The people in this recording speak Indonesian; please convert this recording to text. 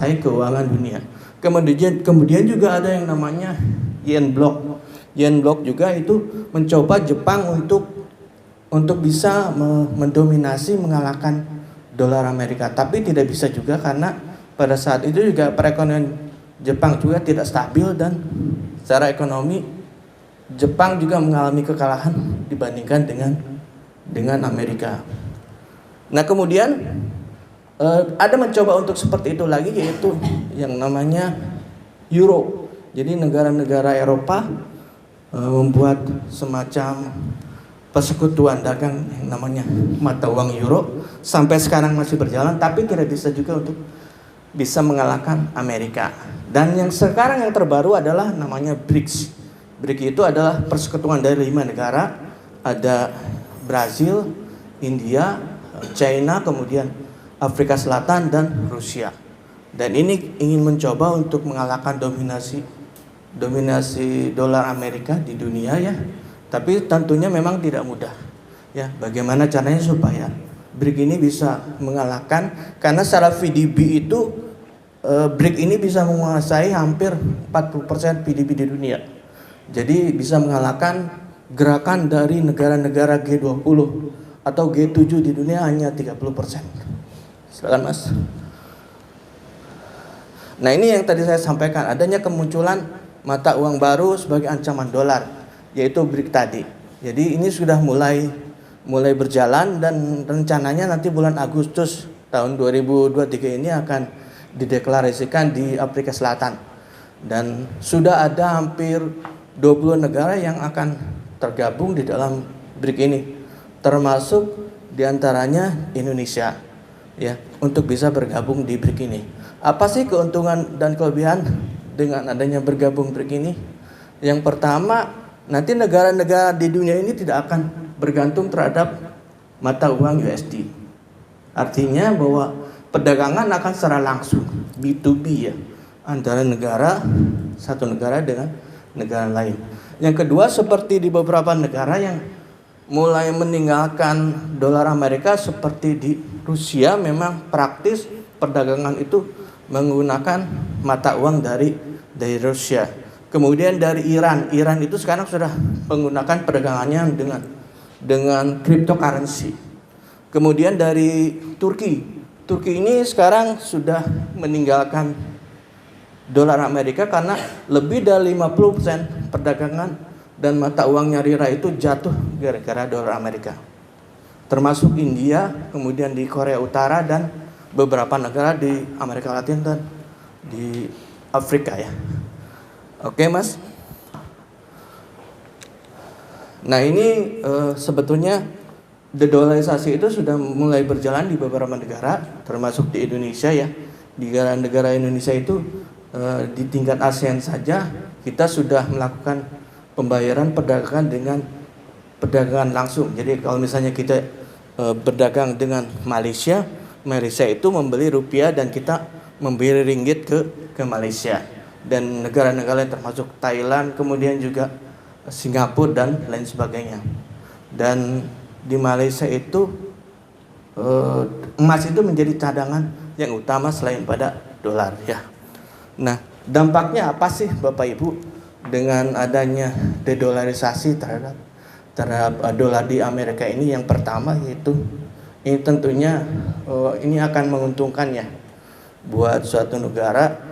keuangan dunia. Kemudian juga ada yang namanya yen block. Yen block juga itu mencoba Jepang untuk bisa mendominasi, mengalahkan dolar Amerika. Tapi tidak bisa juga karena pada saat itu juga perekonomian Jepang juga tidak stabil dan secara ekonomi Jepang juga mengalami kekalahan dibandingkan dengan Amerika. Nah kemudian ada mencoba untuk seperti itu lagi, yaitu yang namanya Euro. Jadi negara-negara Eropa membuat semacam persekutuan dagang yang namanya mata uang Euro, sampai sekarang masih berjalan, tapi tidak bisa juga untuk bisa mengalahkan Amerika. Dan yang sekarang yang terbaru adalah namanya BRICS. BRICS itu adalah persekutuan dari 5 negara, ada Brazil, India, China, kemudian Afrika Selatan dan Rusia. Dan ini ingin mencoba untuk mengalahkan dominasi dolar Amerika di dunia ya. Tapi tentunya memang tidak mudah. Ya, bagaimana caranya supaya BRICS ini bisa mengalahkan, karena secara PDB itu BRICS ini bisa menguasai hampir 40% PDB di dunia. Jadi bisa mengalahkan gerakan dari negara-negara G20 atau G7 di dunia hanya 30%. Silakan Mas. Nah ini yang tadi saya sampaikan, adanya kemunculan mata uang baru sebagai ancaman dolar, yaitu BRICS tadi. Jadi ini sudah mulai berjalan dan rencananya nanti bulan Agustus tahun 2023 ini akan dideklarasikan di Afrika Selatan. Dan sudah ada hampir 20 negara yang akan tergabung di dalam BRICS ini, termasuk diantaranya Indonesia. Ya, untuk bisa bergabung di BRICS ini. Apa sih keuntungan dan kelebihan dengan adanya bergabung BRICS ini? Yang pertama, nanti negara-negara di dunia ini tidak akan bergantung terhadap mata uang USD. Artinya bahwa perdagangan akan secara langsung B2B ya, antara satu negara dengan negara lain. Yang kedua, seperti di beberapa negara yang mulai meninggalkan dolar Amerika, seperti di Rusia, memang praktis perdagangan itu menggunakan mata uang dari Rusia. Kemudian dari Iran itu sekarang sudah menggunakan perdagangannya dengan cryptocurrency. Kemudian dari Turki ini sekarang sudah meninggalkan dolar Amerika karena lebih dari 50% perdagangan dan mata uangnya lira itu jatuh gara-gara dolar Amerika. Termasuk India, kemudian di Korea Utara dan beberapa negara di Amerika Latin dan di Afrika ya. Oke Mas. Nah ini sebetulnya dedolarisasi itu sudah mulai berjalan di beberapa negara, termasuk di Indonesia ya. Di negara Indonesia itu di tingkat ASEAN saja kita sudah melakukan pembayaran perdagangan dengan perdagangan langsung. Jadi kalau misalnya kita berdagang dengan Malaysia itu membeli rupiah dan kita membeli ringgit ke Malaysia. Dan negara-negara lain termasuk Thailand, kemudian juga Singapura dan lain sebagainya. Dan di Malaysia itu emas itu menjadi cadangan yang utama selain pada dolar ya. Nah, dampaknya apa sih Bapak Ibu dengan adanya dedolarisasi terhadap dolar di Amerika ini? Yang pertama yaitu ini tentunya ini akan menguntungkan ya buat suatu negara